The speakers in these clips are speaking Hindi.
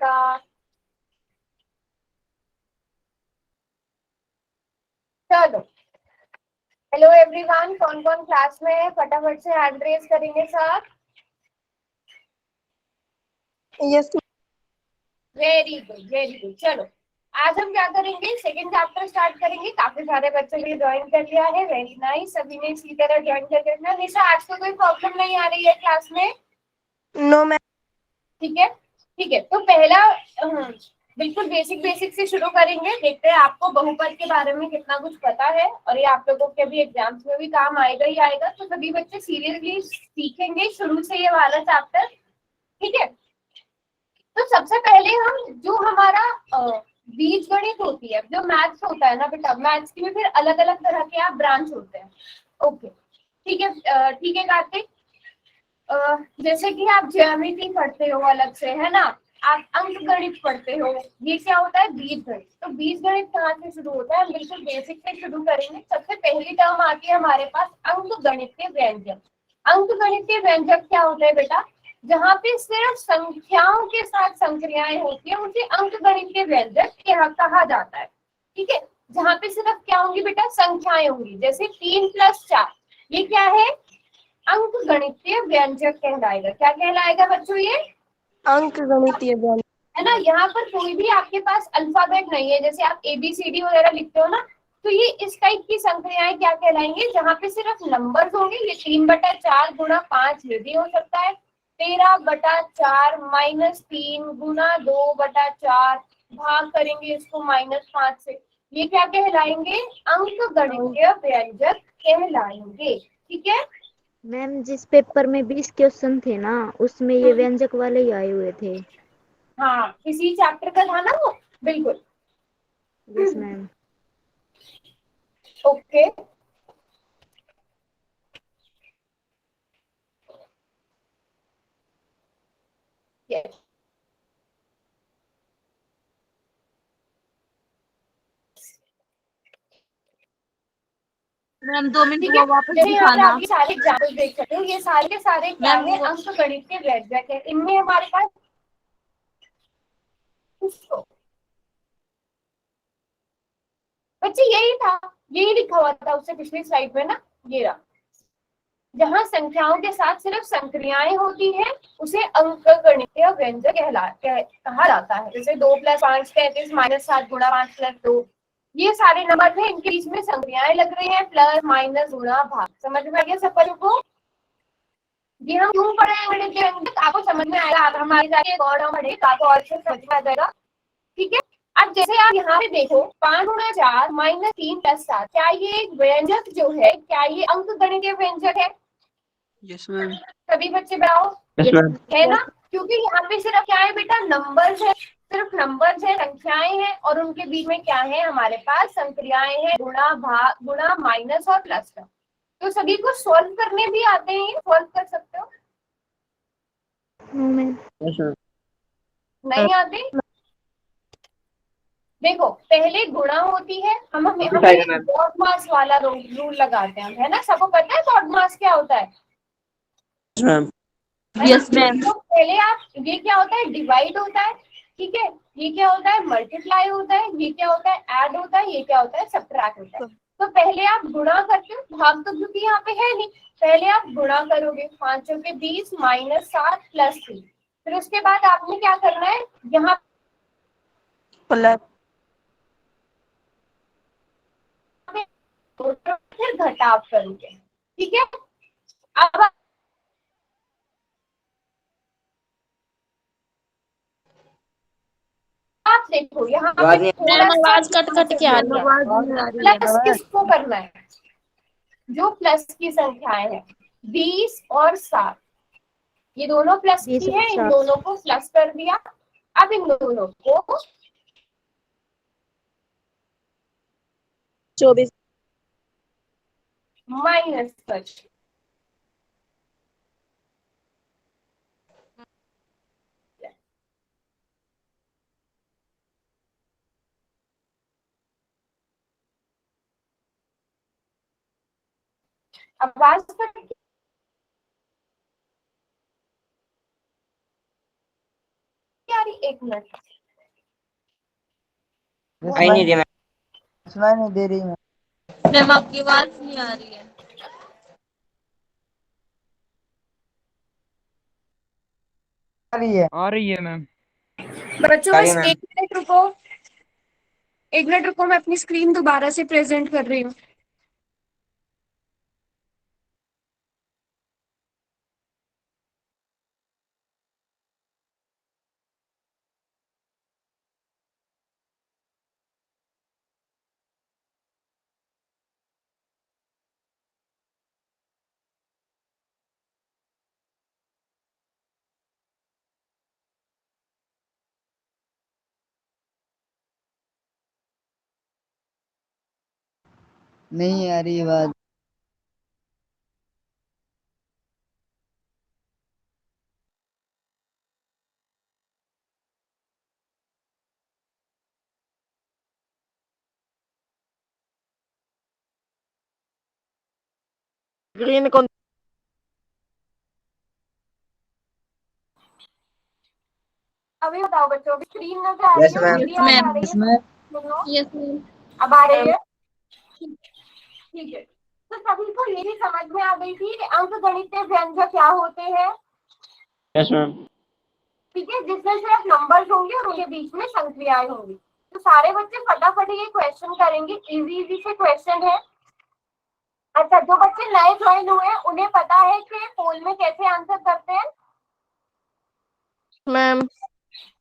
बेटा। चलो, हेलो एवरीवन, कौन कौन क्लास में है फटाफट से हैंड रेज करेंगे sir. Yes. Very good very good. चलो, आज हम क्या करेंगे, सेकंड चैप्टर स्टार्ट करेंगे। काफी सारे बच्चों ने ज्वाइन कर लिया है, वेरी नाइस। सभी ने इसी तरह ज्वाइन कर लेना। निशा, आज तो कोई प्रॉब्लम नहीं आ रही है क्लास में? No ma'am. ठीक है ठीक है। तो पहला बिल्कुल बेसिक बेसिक से शुरू करेंगे। देखते हैं आपको बहुपद के बारे में कितना कुछ पता है, और ये आप लोगों के भी एग्जाम्स में भी काम आएगा ही आएगा। तो सभी बच्चे सीरियसली सीखेंगे शुरू से ये वाला चैप्टर, ठीक है। तो सबसे पहले हम जो हमारा बीज गणित होती है, जो मैथ्स होता है ना बेटा, मैथ्स की भी फिर अलग अलग तरह के आप ब्रांच होते हैं। ओके, ठीक है ठीक है कार्तिक। जैसे कि आप ज्यामिति पढ़ते हो अलग से, है ना, आप अंक गणित पढ़ते हो, ये क्या होता है, बीज गणित। तो बीज गणित कहाँ से शुरू होता है, हम बिल्कुल बेसिक से शुरू करेंगे। सबसे पहली टर्म आती है हमारे पास अंक गणित के व्यंजक। अंक गणित के व्यंजक क्या होता है बेटा, जहाँ पे सिर्फ संख्याओं के साथ संक्रियाएं होती है, उसे अंक गणित के व्यंजक कहा जाता है। ठीक है, जहाँ पे सिर्फ क्या होंगी बेटा, संख्याएं होंगी। जैसे 3+4, ये क्या है, अंक गणितीय व्यंजक कहलाएगा। क्या कहलाएगा बच्चों, ये अंक गणितीय व्यंजक, है ना। यहाँ पर कोई भी आपके पास अल्फाबेट नहीं है, जैसे आप ABCD वगैरह लिखते हो ना, तो ये इस टाइप की संख्याएं क्या कहलाएंगे, जहाँ पे सिर्फ नंबर्स होंगे। ये 3/4 गुणा 5 ये भी हो सकता है, 13/4 -3 गुणा 2/4, भाग करेंगे इसको -5 से। ये क्या कहलाएंगे, अंक गणितीय व्यंजक कहलाएंगे। ठीक है। मैम, जिस पेपर में 20 क्वेश्चन थे ना, उसमें ये व्यंजक वाले ही आए हुए थे। हाँ, इसी चैप्टर का था ना वो, बिल्कुल। Yes ma'am. Okay, yes. Ma'am 2 minute ठीक है, वो वापस जैसे यहाँ पे दिखाना। आप ये सारे एग्जाम्पल देख सकते हो, ये सारे के सारे क्या मैम है, अंक गणित के व्यंजक है। इनमें हमारे पास किसको, बच्चे यही था, यही लिखा हुआ था उससे पिछली स्लाइड में ना, ये रहा। जहाँ संख्याओं के साथ सिर्फ संक्रियाएं होती हैं, उसे अंक गणितीय व्यंजक कहा जाता है। जैसे 2+5 33 -7 गुणा 5 + 2, ये सारे नंबर थे, इनके बीच में संक्रियाएं लग रही हैं, प्लस माइनस गुणा भाग। समझ में आ गया सब बच्चों को? ये हम क्यों पढ़े हैं गणित के व्यंजक, आपको समझ में आएगा। आप हमारे जाके एक और हम पढ़े तो आपको और अच्छे से समझ में आ जाएगा। ठीक है, अब जैसे आप यहाँ पे देखो, 5×4 -3+7, क्या ये एक व्यंजक जो है, क्या ये अंक गणितीय व्यंजक है? Yes ma'am. सभी बच्चे बताओ, है ना। क्योंकि यहाँ पे सिर्फ क्या है बेटा, नंबर्स है, सिर्फ नंबर्स है, संख्याएं हैं, और उनके बीच में क्या है, हमारे पास संक्रियाएं हैं, गुणा भाग गुणा माइनस और प्लस का। तो सभी को सॉल्व करने भी आते हैं, सॉल्व कर सकते हो? मैम नहीं आते? देखो, पहले गुणा होती है, हम डॉट मास वाला रूल लगाते हैं, है ना। सबको पता है डॉट मास क्या होता है? Yes ma'am. तो पहले आप, ये क्या होता है, डिवाइड होता है, ठीक है। ये क्या होता है, मल्टीप्लाई होता है। ये क्या होता है, ऐड होता है। ये क्या होता है, सब्ट्रैक्ट होता है। तो पहले आप गुणा करते हो, भाग तो क्योंकि यहाँ पे है नहीं, पहले आप गुणा करोगे, 5×20 -7 + 3। फिर उसके बाद आपने क्या करना है, यहाँ प्लस फिर घटाव करोगे, ठीक है। अब आप देखो यहाँ पे थोड़ा मैम सा आवाज कट कट के आ रही है। आवाज नहीं आ रही है। प्लस किसको करना है, जो प्लस की संख्याएं हैं, 20 और 7, ये दोनों प्लस 20 की और है, इन 7। दोनों को प्लस कर दिया। अब इन दोनों को 24। माइनस कर। आवाज कट आ रही, एक मिनट। आई नहीं रही मैम। सुनाई नहीं दे रही मैं। मैम आपकी आवाज नहीं आ रही है। आ रही है मैम। बच्चों सॉरी बस मैम। 1 मिनट रुको, 1 मिनट रुको, मैं अपनी स्क्रीन दोबारा से प्रेजेंट कर रही हूँ। नहीं आ रही आवाज। ग्रीन कौन? अभी बताओ बच्चों, अभी स्क्रीन नजर आ रही यस है, मैम। मेरी यस आवाज मैम। आ रही है? इसमें सुनो, यस मैम। अब आ रही है? ठीक है। तो सभी को ये भी समझ में आ गई थी कि अंकगणितीय व्यंजक क्या होते हैं। Yes ma'am. ठीक है, जिसमें सिर्फ नंबर्स होंगे और उनके बीच में संख्याएं होंगी। तो सारे बच्चे फटाफट ये क्वेश्चन करेंगे, इजी इजी से क्वेश्चन है। अच्छा, जो बच्चे नए ज्वाइन हुए हैं उन्हें पता है कि पोल में कैसे आंसर करते हैं? मैम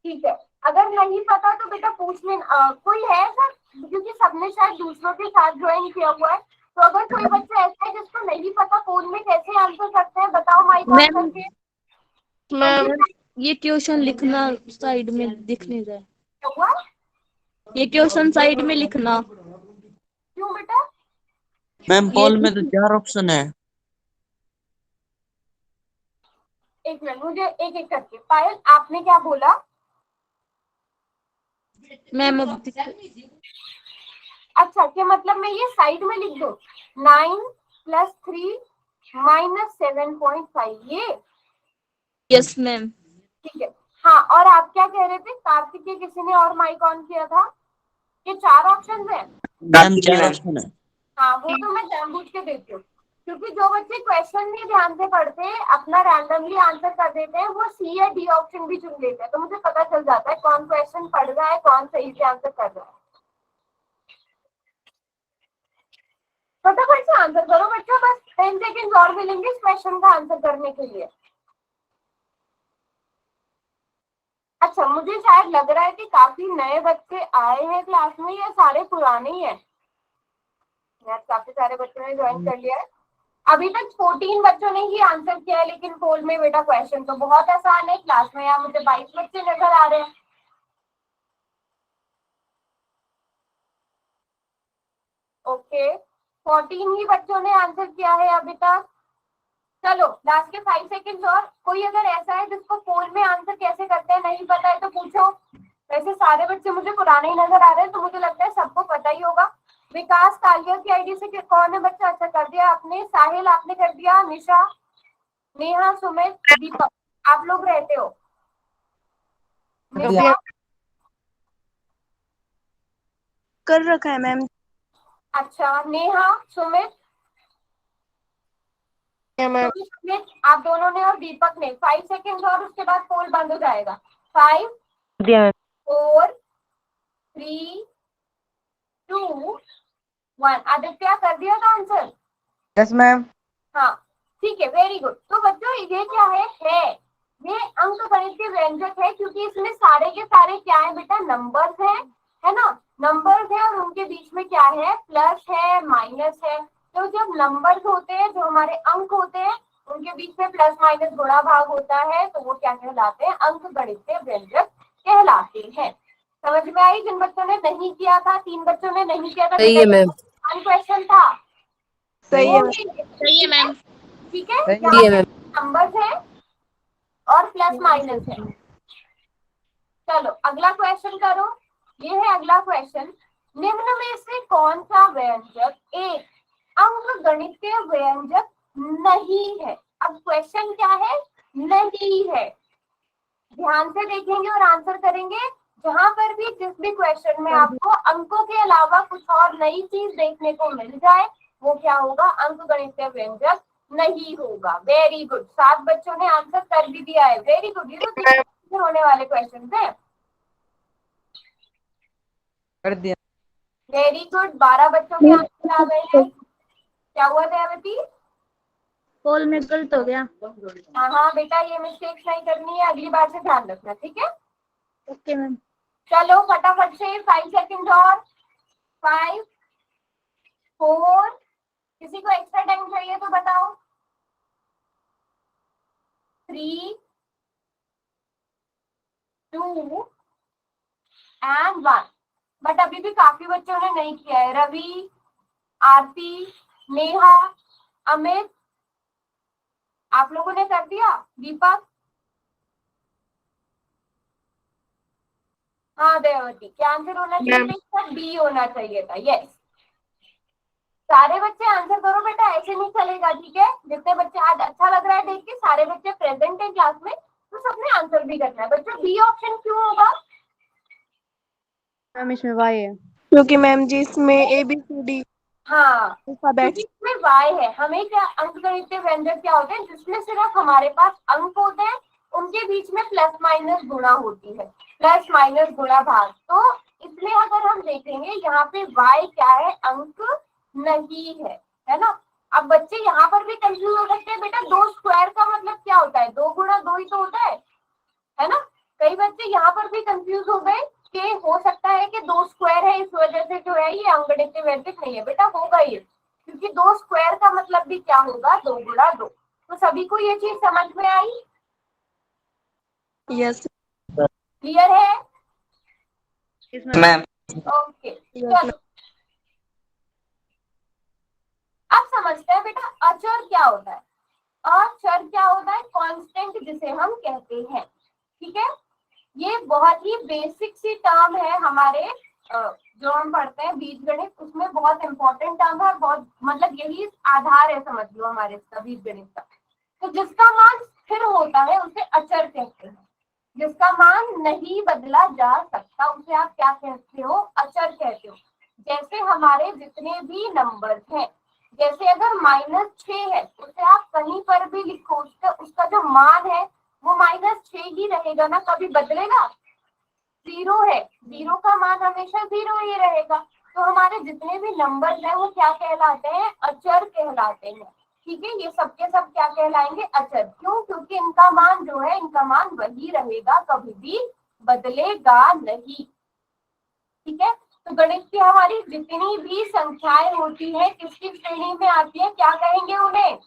ठीक है, अगर नहीं पता तो बेटा पूछ लेना। कोई है सर, क्योंकि सबने शायद दूसरों के साथ ज्वाइन किया हुआ है, तो अगर कोई बच्चा ऐसा है जिसको नहीं पता पोल में कैसे आंसर करते हैं, बताओ माइक ऑन मैम करके। मैम ये ट्यूशन लिखना साइड में दिखने जाए। क्या हुआ? ये ट्यूशन साइड में लिखना। क्यों बेटा? मैम ये पोल में तो 4 ऑप्शन है। एक मिनट, मुझे एक एक करके। पायल, आपने क्या बोला? मैम अब अच्छा, क्या मतलब मैं ये साइड में लिख दूं? 9 + 3 - 7.5, ये? Yes ma'am. ठीक है। हाँ, और आप क्या कह रहे थे? कार्तिक के किसी ने और माइक ऑन किया था कि 4 ऑप्शन है? मैम 4 ऑप्शन है। हाँ, वो तो मैं जानबूझ के देती हूँ, क्योंकि जो बच्चे क्वेश्चन नहीं ध्यान से पढ़ते, अपना रैंडमली आंसर कर देते हैं, वो सी या डी ऑप्शन भी चुन लेते हैं। तो मुझे पता चल जाता है कौन क्वेश्चन पढ़ रहा है, कौन सही से आंसर कर रहा है। फटाफट से आंसर करो बच्चों, बस 10 सेकेंड और मिलेंगे इस क्वेश्चन का आंसर करने के लिए। अच्छा, मुझे शायद लग रहा है कि काफी नए बच्चे आए हैं क्लास में, या सारे पुराने ही हैं? यार, काफी सारे बच्चों ने ज्वाइन कर लिया है। अभी तक 14 बच्चों ने ही आंसर किया है, लेकिन पोल में बेटा क्वेश्चन तो बहुत आसान है। क्लास में यहाँ मुझे 22 बच्चे नजर आ रहे हैं। ओके, 14 ही बच्चों ने आंसर किया है अभी तक। चलो, लास्ट के 5 सेकेंड और। कोई अगर ऐसा है जिसको पोल में आंसर कैसे करते हैं नहीं पता है तो पूछो। वैसे सारे बच्चे मुझे पुराने ही नजर आ रहे हैं, तो मुझे लगता है सबको पता ही होगा। विकास कालिया की आईडी से कौन है बच्चा? अच्छा, कर दिया आपने। साहिल आपने कर दिया। निशा, नेहा, सुमित, दीपक, आप लोग रहते हो? निशा, कर रखा है मैम। अच्छा, नेहा, सुमित, मैम सुमित, आप दोनों ने और दीपक ने। 5 सेकेंड और, उसके बाद पोल बंद हो जाएगा। 5 4 3 2 1। आदित्य, कर दिया था आंसर? Yes ma'am. हाँ, ठीक है, वेरी गुड। तो बच्चों, ये क्या है ये अंकगणित के व्यंजक है, क्योंकि इसमें सारे के सारे क्या है बेटा? नंबर्स है ना? नंबर्स है, और उनके बीच में क्या है? प्लस है, माइनस है। तो जब नंबर्स होते हैं, जो हमारे अंक होते हैं, उनके बीच में प्लस माइनस गुणा भाग होता है, तो वो क्या कहलाते हैं? अंकगणित के व्यंजक कहलाते हैं। समझ में आई? जिन बच्चों ने नहीं किया था, 3 बच्चों ने नहीं किया था, सही है मैम। क्वेश्चन था। सही है मैम। सही है मैम। ठीक है, सही यहाँ है पे मैम। नंबर्स है और प्लस माइनस है। चलो, अगला क्वेश्चन करो। ये है अगला क्वेश्चन। निम्न में से कौन सा व्यंजक एक अंकगणितीय व्यंजक नहीं है? अब क्वेश्चन क्या है? नहीं है। ध्यान से देखेंगे और आंसर करेंगे। जहां पर भी जिस भी क्वेश्चन में आपको अंकों के अलावा कुछ और नई चीज देखने को मिल जाए, वो क्या होगा, अंकगणितीय व्यंजक नहीं होगा। वेरी गुड, 7 बच्चों ने आंसर कर भी दिया है। वेरी गुड, ये तो 3 होने वाले क्वेश्चन है। कर दिया। वेरी गुड, 12 बच्चों के आंसर आ गए हैं। क्या हुआ दयावती? कॉल में गलत हो गया। हाँ हाँ बेटा, ये मिस्टेक्स नहीं करनी है, अगली बार से ध्यान रखना, ठीक है। Okay ma'am. चलो फटाफट से 5 सेकंड और। 5 4, किसी को एक्स्ट्रा टाइम चाहिए तो बताओ। 3 2 एंड 1। बट अभी भी काफी बच्चों ने नहीं किया है। रवि, आरती, नेहा, अमित, आप लोगों ने कर दिया। दीपक, हाँ दयावती, क्या आंसर होना चाहिए था? बी होना चाहिए था। यस, सारे बच्चे आंसर करो बेटा, ऐसे नहीं चलेगा, ठीक है। जितने बच्चे, आज अच्छा लग रहा है देख के, सारे बच्चे प्रेजेंट है क्लास में, तो सबने आंसर भी करना है। बच्चों बी ऑप्शन क्यों होगा? मैम इसमें वाई है, क्योंकि मैम जी इसमें ए बी सी डी हाँ, अल्फाबेट। क्योंकि इसमें वाई है। हमें क्या, अंकगणितीय व्यंजक क्या होते हैं, जिसमें सिर्फ हमारे पास अंक होते हैं, उनके बीच में प्लस माइनस गुणा होती है, प्लस माइनस गुणा भाग। तो इसमें अगर हम देखेंगे, यहाँ पे वाई क्या है, अंक नहीं है ना। अब बच्चे यहाँ पर भी कंफ्यूज हो सकते हैं, बेटा 2 स्क्वायर का मतलब क्या होता है? 2 गुणा 2 ही तो होता है ना। कई बच्चे यहाँ पर भी कंफ्यूज हो गए कि हो सकता है कि 2 स्क्वायर है, इस वजह से जो है ये अंकगणितीय व्यंजक नहीं है। बेटा होगा ये, क्योंकि 2 स्क्वायर का मतलब भी क्या होगा, 2 गुणा 2। तो सभी को ये चीज समझ में आई? यस क्लियर है? मैम। ओके, चलो अब समझते हैं बेटा अचर क्या होता है। अचर क्या होता है? कांस्टेंट जिसे हम कहते हैं, ठीक है। ये बहुत ही बेसिक सी टर्म है हमारे, जो हम पढ़ते हैं बीजगणित, उसमें बहुत इंपॉर्टेंट टर्म है, बहुत मतलब यही आधार है, समझ लो हमारे इसका, बीजगणित का। तो जिसका मान स्थिर होता है उसे अचर कहते हैं। जिसका मान नहीं बदला जा सकता उसे आप क्या कहते हो? अचर कहते हो। जैसे हमारे जितने भी नंबर हैं, जैसे अगर -6 है, उसे आप कहीं पर भी लिखो, उसका जो मान है वो -6 ही रहेगा ना, कभी बदलेगा? 0 है, 0 का मान हमेशा 0 ही रहेगा। तो हमारे जितने भी नंबर हैं वो क्या कहलाते हैं? अचर कहलाते हैं, ठीक है। ये सब के सब क्या कहलाएंगे? अचर। क्यों? क्योंकि इनका मान जो है, इनका मान वही रहेगा, कभी भी बदलेगा नहीं, ठीक है। तो गणित की हमारी जितनी भी संख्याएं होती है, किसकी श्रेणी में आती है, क्या कहेंगे उन्हें?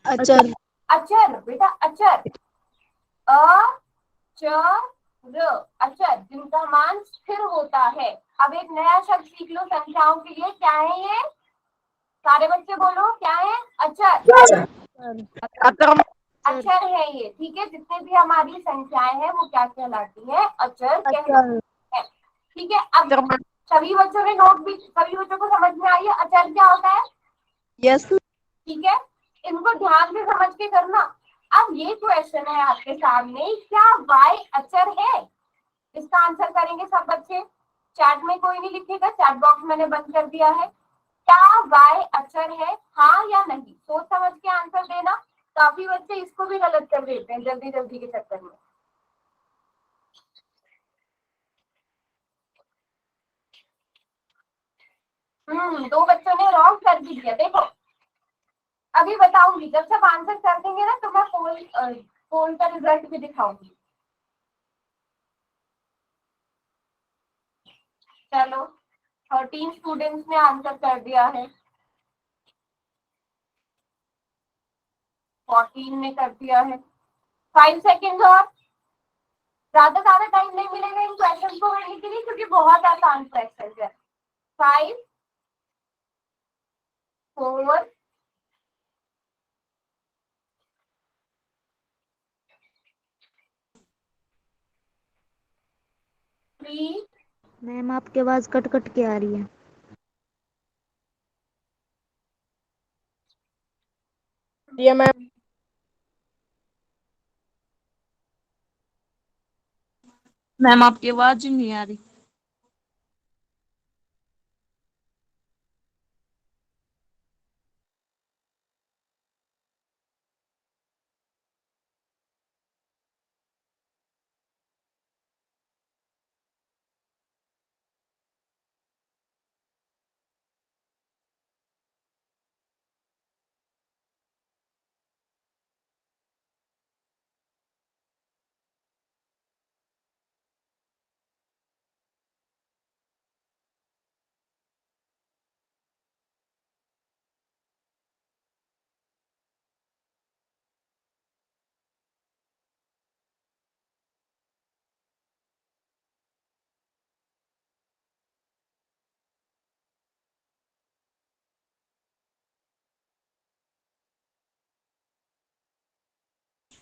अचर। अचर बेटा, अचर। अचर, अचर जिनका मान स्थिर होता है। अब एक नया शब्द सीख लो संख्याओं के लिए, क्या है ये? सारे बच्चे बोलो, क्या है? अचर। अचर है ये, ठीक है। जितने भी हमारी संख्याएं हैं वो क्या कहलाती है? अचर कहलाती है, ठीक है। अब सभी बच्चों ने नोट भी, सभी बच्चों को समझ में आई है अचर क्या होता है? यस ठीक है, इनको ध्यान से समझ के करना। अब ये क्वेश्चन है आपके सामने, क्या y अचर है? इसका आंसर करेंगे सब बच्चे। चैट में कोई नहीं लिखेगा, चैट बॉक्स मैंने बंद कर दिया है। क्या y अचर है, हाँ या नहीं? सोच समझ के आंसर देना। काफी बच्चे इसको भी गलत कर देते हैं जल्दी जल्दी के चक्कर में। दो बच्चों ने रॉन्ग कर भी दिया, देखो अभी बताऊंगी, जब सब आंसर कर देंगे ना तो मैं पोल का रिजल्ट भी दिखाऊंगी। चलो 13 स्टूडेंट्स ने आंसर कर दिया है, 14 ने कर दिया है। 5 सेकेंड और, ज्यादा टाइम नहीं मिलेगा इन क्वेश्चन को करने के लिए, क्योंकि बहुत आसान क्वेश्चन है। 5 4 3 मैम आपकी आवाज कट कट के आ रही है। ये मैम मैम आपकी आवाज ही नहीं आ रही।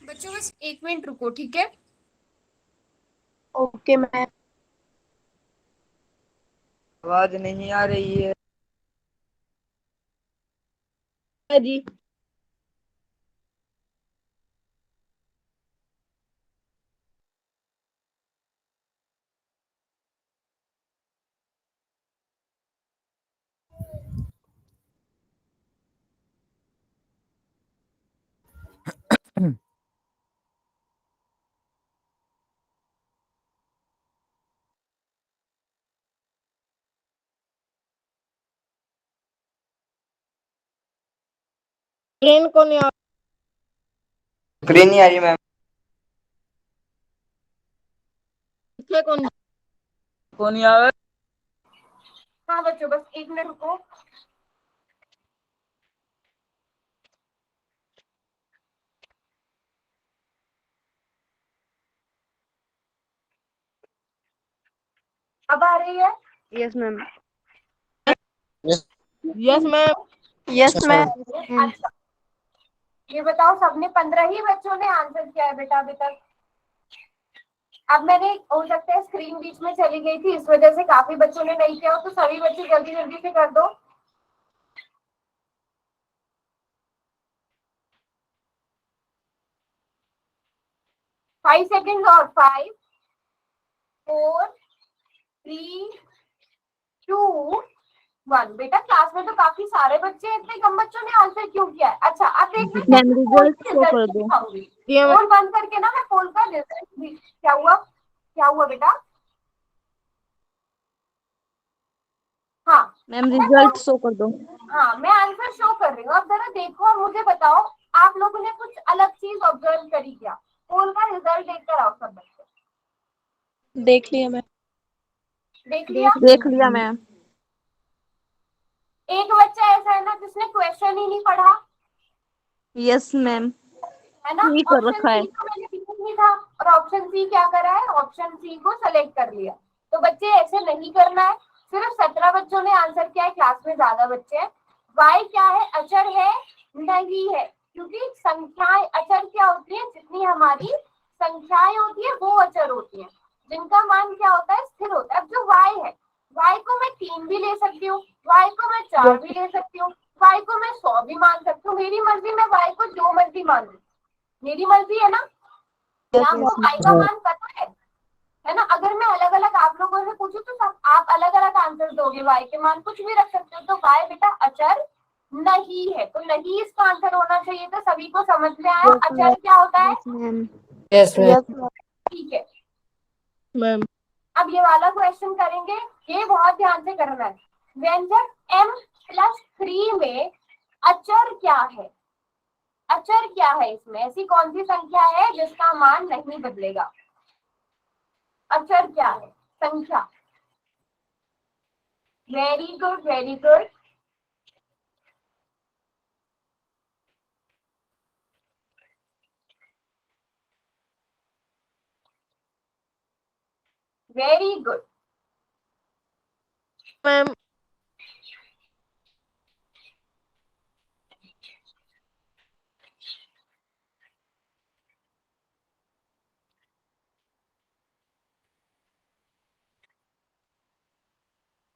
बच्चों बस 1 मिनट रुको, ठीक है। Okay ma'am. आवाज नहीं आ रही है। जी। ट्रेन को नहीं स्क्रीन नहीं आ रही मैम। कौन को नहीं आ रहा। हाँ बच्चों बस 1 मिनट रुको। अब आ रही है? Yes ma'am. Yes yes ma'am. Yes ma'am. Ma'am अच्छा, ये बताओ सबने 15 ही बच्चों ने आंसर किया है बेटा अभी तक। अब मैंने हो सकता है स्क्रीन बीच में चली गई थी, इस वजह से काफी बच्चों ने नहीं किया हो, तो सभी बच्चे जल्दी जल्दी से कर दो। 5 सेकेंड और 5 4 3 2 1। बेटा क्लास में तो काफी सारे बच्चे हैं, इतने कम बच्चों ने आंसर क्यों किया है? अच्छा अब देखते हैं मैम मैं पोल रिजल्ट का शो कर रिजल्ट दो। दिखाऊंगी। जी मैम। पोल बंद करके ना मैं पोल का रिजल्ट भी। क्या हुआ? क्या हुआ बेटा? हाँ मैम मैं रिजल्ट पोल, शो कर दो। हाँ मैं आंसर शो कर रही हूँ। अब जरा देखो और मुझे बताओ, आप लोगों ने कुछ अलग चीज ऑब्जर्व करी क्या? पोल का रिजल्ट देखकर आओ सब बच्चे। देख लिया मैम। देख लिया? देख लिया मैम। एक बच्चा ऐसा है ना जिसने क्वेश्चन ही नहीं पढ़ा, यस मैम। है ना। ठीक कर ऑप्शन रखा है। सी तो मैंने लिखा नहीं था, और ऑप्शन सी क्या करा है, ऑप्शन सी को सेलेक्ट कर लिया। तो बच्चे ऐसे नहीं करना है। सिर्फ 17 बच्चों ने आंसर किया है, क्लास में ज्यादा बच्चे हैं। वाई क्या है? अचर है? नहीं है, क्योंकि संख्याएं अचर क्या होती है, जितनी हमारी संख्याएं होती है वो अचर होती है, जिनका मान क्या होता है, स्थिर होता है। अब जो वाई है, वाई को मैं 3 भी ले सकती हूँ, वाई को मैं 4 भी ले सकती हूँ, वाई को मैं 100 भी मान सकती हूँ। मेरी मर्जी, मैं वाई को जो मर्जी मान लूँ, मेरी मर्जी है ना। क्या आपको वाई का मान पता है ना। अगर मैं अलग अलग आप लोगों से पूछूं तो सब आप अलग अलग आंसर दोगे, वाई के मान कुछ भी रख सकते हो। तो वाई बेटा अचर नहीं है, तो नहीं इसका आंसर होना चाहिए। तो सभी को समझ में आया अचर क्या होता है? Yes ma'am. Yes ma'am. Yes ma'am. ठीक है। मैम। अब ये वाला क्वेश्चन करेंगे, ये बहुत ध्यान से करना है। व्यंजक m+3 में अचर क्या है? अचर क्या है इसमें? ऐसी कौन सी संख्या है जिसका मान नहीं बदलेगा? अचर क्या है? संख्या। Very good, very good. Very good. Ma'am.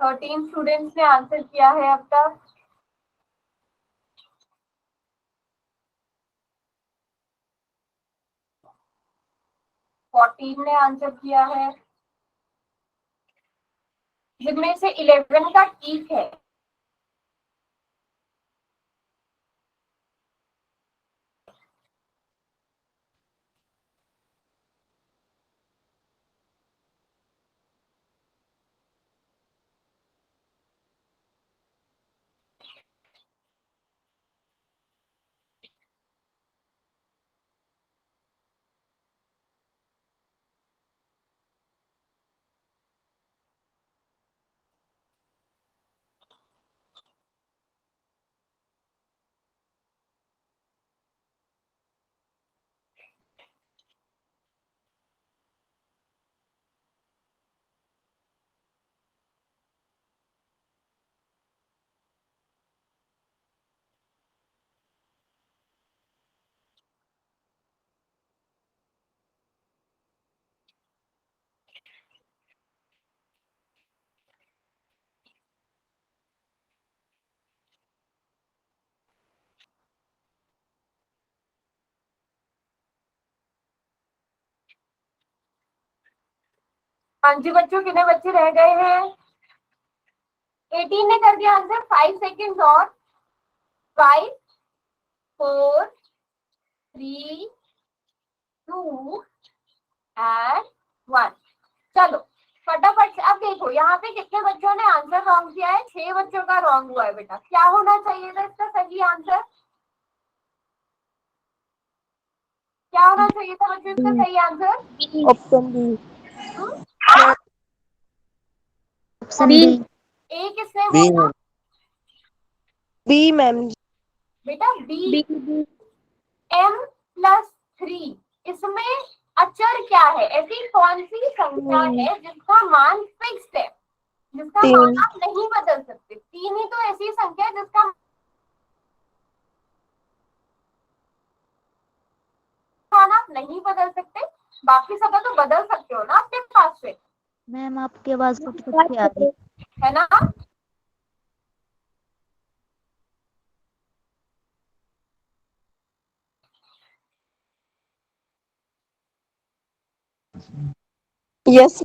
13 students ने आंसर किया है अब तक। 14 ने आंसर किया है। जिनमें से 11 का ठीक है। हाँ जी बच्चों, कितने बच्चे रह गए हैं? 18 ने कर दिया आंसर। 5 सेकेंड और। 5, 4, 3, 2 एंड 1। चलो फटाफट से अब देखो यहाँ पे कितने बच्चों ने आंसर रॉन्ग दिया है। 6 बच्चों का रॉन्ग हुआ है बेटा। क्या होना चाहिए था इसका सही आंसर? क्या होना चाहिए था बच्चों इसका सही answer? Option B. Option B. A किसने बी बोला? B ma'am ji. बेटा बी। बी। m+3 इसमें अचर क्या है? ऐसी कौन सी संख्या है जिसका मान फिक्स्ड है, जिसका मान 3। आप नहीं बदल सकते? 3 ही तो ऐसी संख्या है जिसका मान आप नहीं बदल सकते। बाकी सब तो बदल सकते हो ना अपने पास से, मैम आपकी आवाज कट कट के आ रही। है ना? यस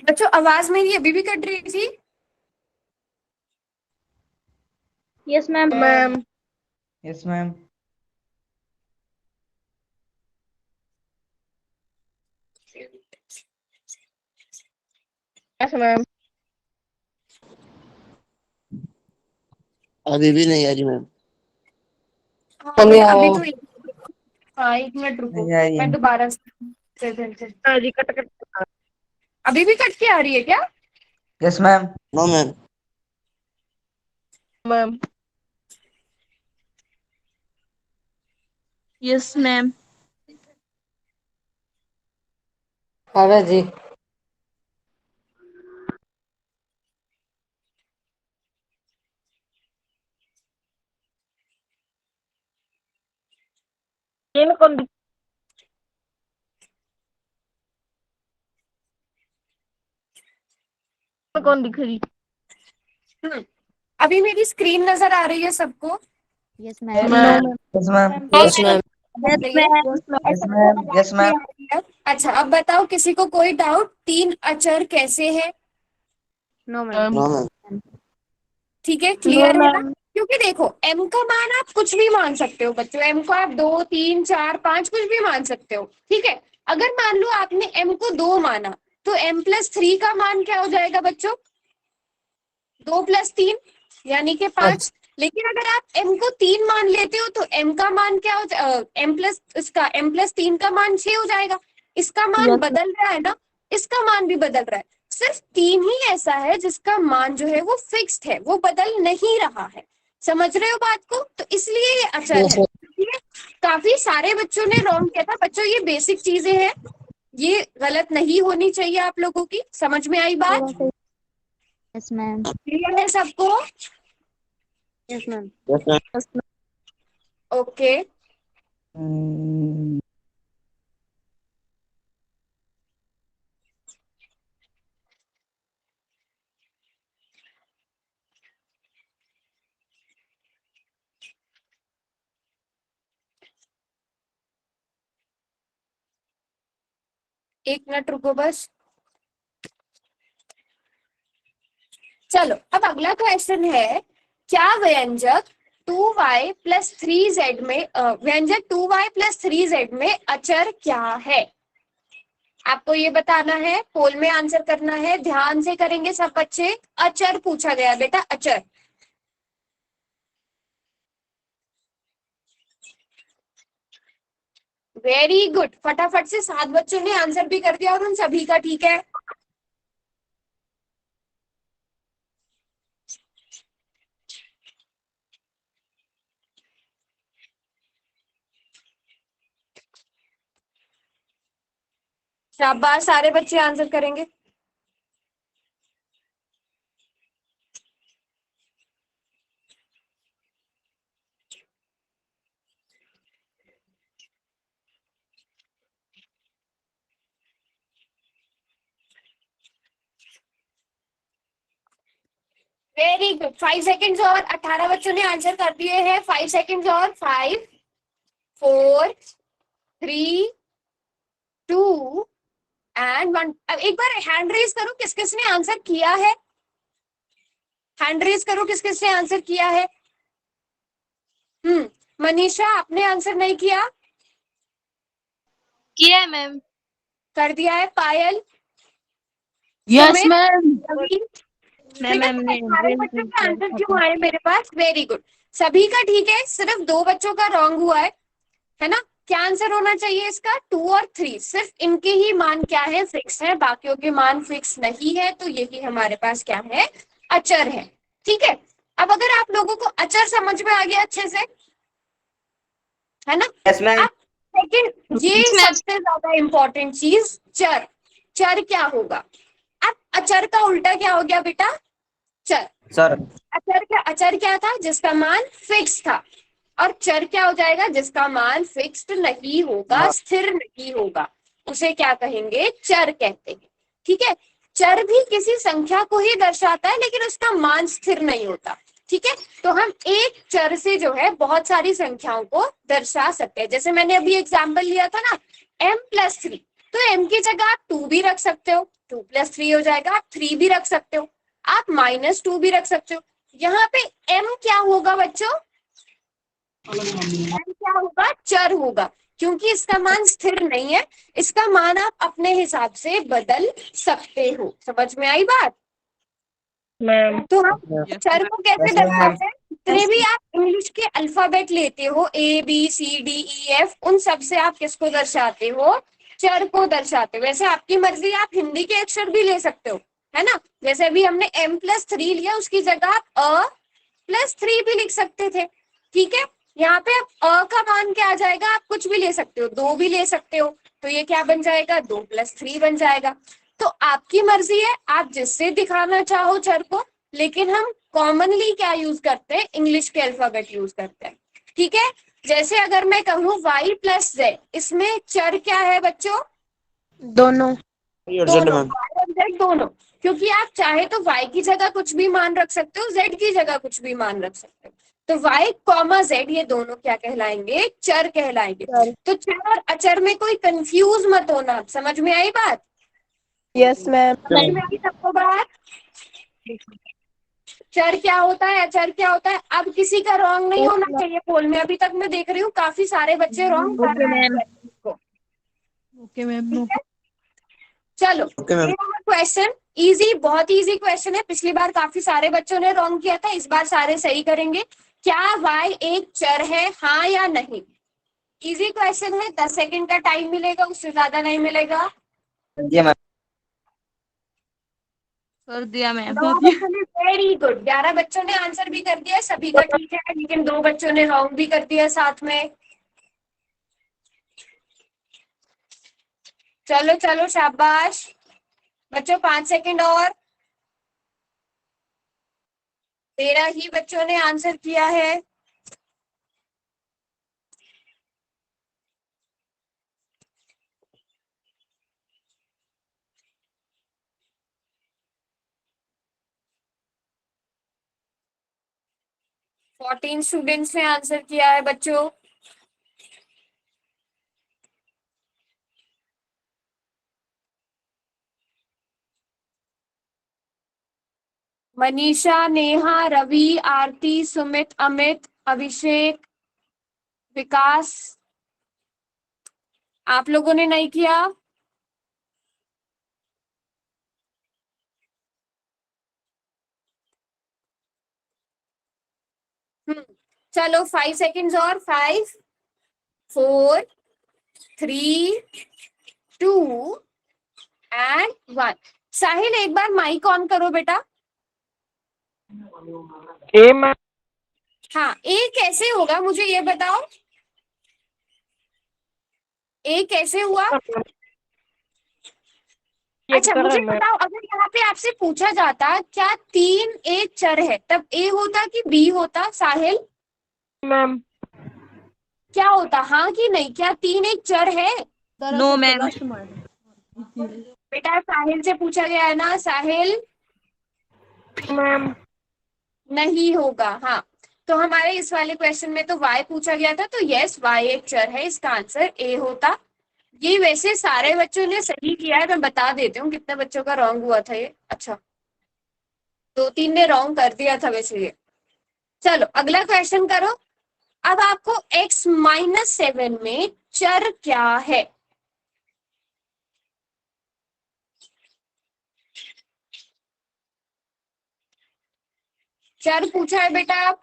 बच्चों आवाज मेरी अभी भी कट रही थी? Yes ma'am. Ma'am. Yes ma'am. Yes ma'am. अभी भी नहीं आ रही मैम। हाँ मम्मी अभी आओ। तो हाँ 1 मिनट रुको, नहीं आ रही मैं है। दोबारा से हाँ जी, कट कट। अभी भी कट के आ रही है क्या? Yes ma'am. No ma'am. Ma'am. Yes ma'am. हाँ जी। ये कौन कौन दिख रही? अभी मेरी स्क्रीन नजर आ रही है सबको? Yes ma'am. No ma'am. Yes ma'am. Yes ma'am. Yes रही है? Ma'am. Yes ma'am. Yes ma'am. अच्छा अब बताओ, किसी को कोई डाउट? 3 अचर कैसे है? No ma'am. No ma'am. ठीक है, नो क्लियर है ना? मैम। क्योंकि देखो m का मान आप कुछ भी मान सकते हो बच्चों। m को आप 2, 3, 4, 5 कुछ भी मान सकते हो। ठीक है, अगर मान लो आपने m को 2 माना तो m+3 का मान क्या हो जाएगा बच्चों? 2+3 यानी कि 5। लेकिन अगर आप m को 3 मान लेते हो तो m का मान क्या हो m+3 का मान 6 हो जाएगा। इसका मान यस बदल रहा है ना, इसका मान भी बदल रहा है। सिर्फ 3 ही ऐसा है जिसका मान जो है वो फिक्स्ड है, वो बदल नहीं रहा है। समझ रहे हो बात को? तो इसलिए ये अचर यस है। ठीक है, काफी सारे बच्चों ने रॉन्ग किया था बच्चों। ये बेसिक चीजें हैं, ये गलत नहीं होनी चाहिए आप लोगों की। समझ में आई बात? Yes ma'am. क्लियर है सबको? Yes ma'am. Yes ma'am. Yes ma'am. Okay. एक मिनट रुको बस। चलो अब अगला क्वेश्चन है, क्या व्यंजक 2y प्लस 3z में व्यंजक 2y प्लस 3z में अचर क्या है? आपको ये बताना है, पोल में आंसर करना है, ध्यान से करेंगे सब बच्चे। अचर पूछा गया बेटा, अचर। वेरी गुड, फटाफट से 7 बच्चों ने आंसर भी कर दिया और उन सभी का ठीक है। शाबाश, सारे बच्चे आंसर करेंगे। वेरी गुड, 5 सेकेंड्स और। 18 बच्चों ने आंसर कर दिए हैं। 5 सेकेंड्स और। 5 4 3 2 एंड 1। अब एक बार हैंड रेज करो किस किसने आंसर किया है। हैंड रेज करो किस किसने आंसर किया है। मनीषा, आपने आंसर नहीं किया? किया है मैम। कर दिया है। Payal, yes Sumit, ma'am. Ravi. Ma'am बेटा मैम ने 18 बच्चों के आंसर क्यों आए मेरे पास? वेरी गुड, सभी का ठीक है, सिर्फ 2 बच्चों का रॉन्ग हुआ है ना? क्या आंसर होना चाहिए इसका? 2 और 3। सिर्फ इनके ही मान क्या है? फिक्स है, बाकियों के मान फिक्स नहीं है, तो यही हमारे पास क्या है? अचर है। ठीक है, अब अगर आप लोगों को अचर समझ में आ गया अच्छे से, है ना? Yes ma'am. अब सेकंड, ये Yes, ma'am. सबसे ज्यादा इंपॉर्टेंट चीज, चर। चर क्या होगा? अब अचर का उल्टा क्या हो गया बेटा? चर। सर। अचर क्या था? जिसका मान फिक्स था। और चर क्या हो जाएगा? जिसका मान फिक्स्ड नहीं होगा, हाँ। स्थिर नहीं होगा, उसे क्या कहेंगे? चर कहते हैं। ठीक है, चर भी किसी संख्या को ही दर्शाता है, लेकिन उसका मान स्थिर नहीं होता। ठीक है, तो हम एक चर से जो है बहुत सारी संख्याओं को दर्शा सकते हैं। जैसे मैंने अभी एग्जाम्पल लिया था ना, m+3, तो m की जगह आप 2 भी रख सकते हो, 2+3 हो जाएगा। आप 3 भी रख सकते हो, आप -2 भी रख सकते हो। यहाँ पे m क्या होगा बच्चों? m क्या होगा? चर होगा, क्योंकि इसका मान स्थिर नहीं है। इसका मान आप अपने हिसाब से बदल सकते हो। समझ में आई बात? मैम। तो हम Yes, चर ma'am. को कैसे यस मैम। दर्शाते हैं? जितने भी आप इंग्लिश के अल्फाबेट लेते हो, ABCDEF, उन सब से आप किसको दर्शाते हो? चर को दर्शाते हो। वैसे आपकी मर्जी, आप हिंदी के अक्षर भी ले सकते हो, है ना? जैसे अभी हमने m+3 लिया, उसकी जगह आप +3 भी लिख सकते थे। ठीक है, यहाँ पे अब का मान क्या आ जाएगा? आप कुछ भी ले सकते हो, 2 भी ले सकते हो, तो ये क्या बन जाएगा? 2+3 बन जाएगा। तो आपकी मर्जी है, आप जिससे दिखाना चाहो चर को, लेकिन हम कॉमनली क्या यूज करते हैं? इंग्लिश के अल्फाबेट यूज करते हैं। ठीक है, जैसे अगर मैं कहूँ y+z, इसमें चर क्या है बच्चों? दोनों। दोनों, y और z दोनों। क्योंकि आप चाहे तो y की जगह कुछ भी मान रख सकते हो, z की जगह कुछ भी मान रख सकते हो। तो y, z, ये दोनों क्या कहलाएंगे? चर कहलाएंगे। चर। तो चर और अचर में कोई कंफ्यूज मत होना। समझ में आई बात? Yes ma'am. समझ में आई सबको बात? चर क्या होता है, अचर क्या होता है? अब किसी का रॉन्ग नहीं होना चाहिए पोल में। अभी तक मैं देख रही हूँ काफी सारे बच्चे रॉन्ग कर Okay, रहे ma'am. हैं इसको। Okay, ma'am. ठीक है, चलो ओके मैम। क्वेश्चन इजी, बहुत इजी क्वेश्चन है। पिछली बार काफी सारे बच्चों ने रॉन्ग किया था, इस बार सारे सही करेंगे। क्या y एक चर है, हाँ या नहीं? इजी क्वेश्चन है, 10 सेकंड का टाइम मिलेगा, उससे ज्यादा नहीं मिलेगा। जी मैम। कर दिया मैम। 9 बच्चों ने, वेरी गुड, 11 बच्चों ने आंसर भी कर दिया, सभी का ठीक है, लेकिन 2 बच्चों ने रॉन्ग भी कर दिया साथ में। चलो चलो, शाबाश बच्चों, 5 सेकंड और। 13 ही बच्चों ने आंसर किया है। फोर्टीन स्टूडेंट्स ने आंसर किया है बच्चों। मनीषा, नेहा, रवि, आरती, सुमित, अमित, अभिषेक, विकास, आप लोगों ने नहीं किया? चलो 5 सेकेंड्स और, 5, 4, 3, 2 एंड 1। साहिल एक बार माइक ऑन करो बेटा। ए मैम। हाँ, ए कैसे होगा मुझे ये बताओ, ए कैसे हुआ? अच्छा मुझे बताओ, अगर यहाँ पे आपसे पूछा जाता क्या 3 एक चर है, तब ए होता कि बी होता? साहिल मैम। क्या होता, हाँ कि नहीं? क्या 3 एक चर है? No ma'am. बेटा साहिल से पूछा गया है ना, साहिल मैम। नहीं होगा। हाँ, तो हमारे इस वाले क्वेश्चन में तो y पूछा गया था, तो यस y एक चर है, इसका आंसर ए होता। ये वैसे सारे बच्चों ने सही किया है, मैं बता देती हूँ कितने बच्चों का रॉन्ग हुआ था ये। अच्छा, 2-3 ने रॉन्ग कर दिया था वैसे ये। चलो अगला क्वेश्चन करो। अब आपको x-7 में चर क्या है? चर पूछा है बेटा आप।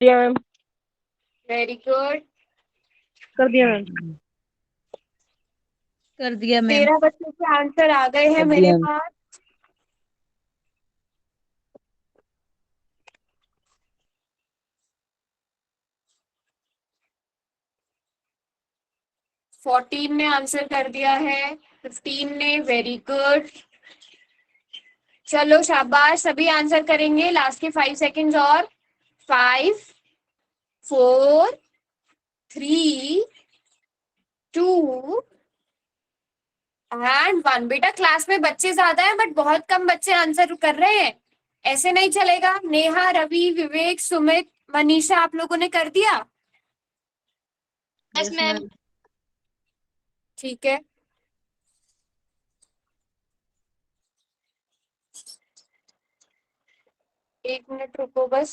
मैम। वेरी गुड, कर दिया मैम। कर दिया मैम। 13 बच्चों के आंसर आ गए हैं कर मेरे दिया। पास। फोर्टीन ने आंसर कर दिया है, 15 ने, वेरी गुड। चलो शाबाश, सभी आंसर करेंगे। लास्ट के 5 सेकेंड्स और, 5, 4, 3, 2 एंड 1। बेटा क्लास में बच्चे ज्यादा हैं बट बहुत कम बच्चे आंसर कर रहे हैं, ऐसे नहीं चलेगा। नेहा, रवि, विवेक, सुमित, मनीषा, आप लोगों ने कर दिया? Yes ma'am. ठीक है, एक मिनट रुको बस।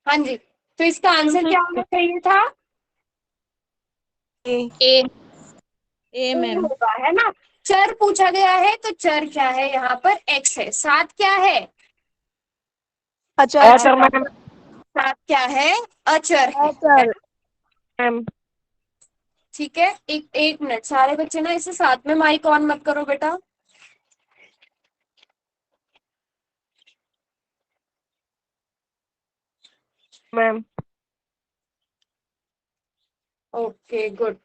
हाँ जी, तो इसका आंसर क्या होना चाहिए था? ए। ए। ए मैम। होगा, है ना। चर पूछा गया है तो चर क्या है? यहाँ पर x है। 7 क्या है? अच्छा सर मैम। 7 क्या है? अचर है। Sir ma'am. ठीक है, एक एक मिनट, सारे बच्चे ना इसे साथ में माइक ऑन मत करो बेटा। मैम। Okay good.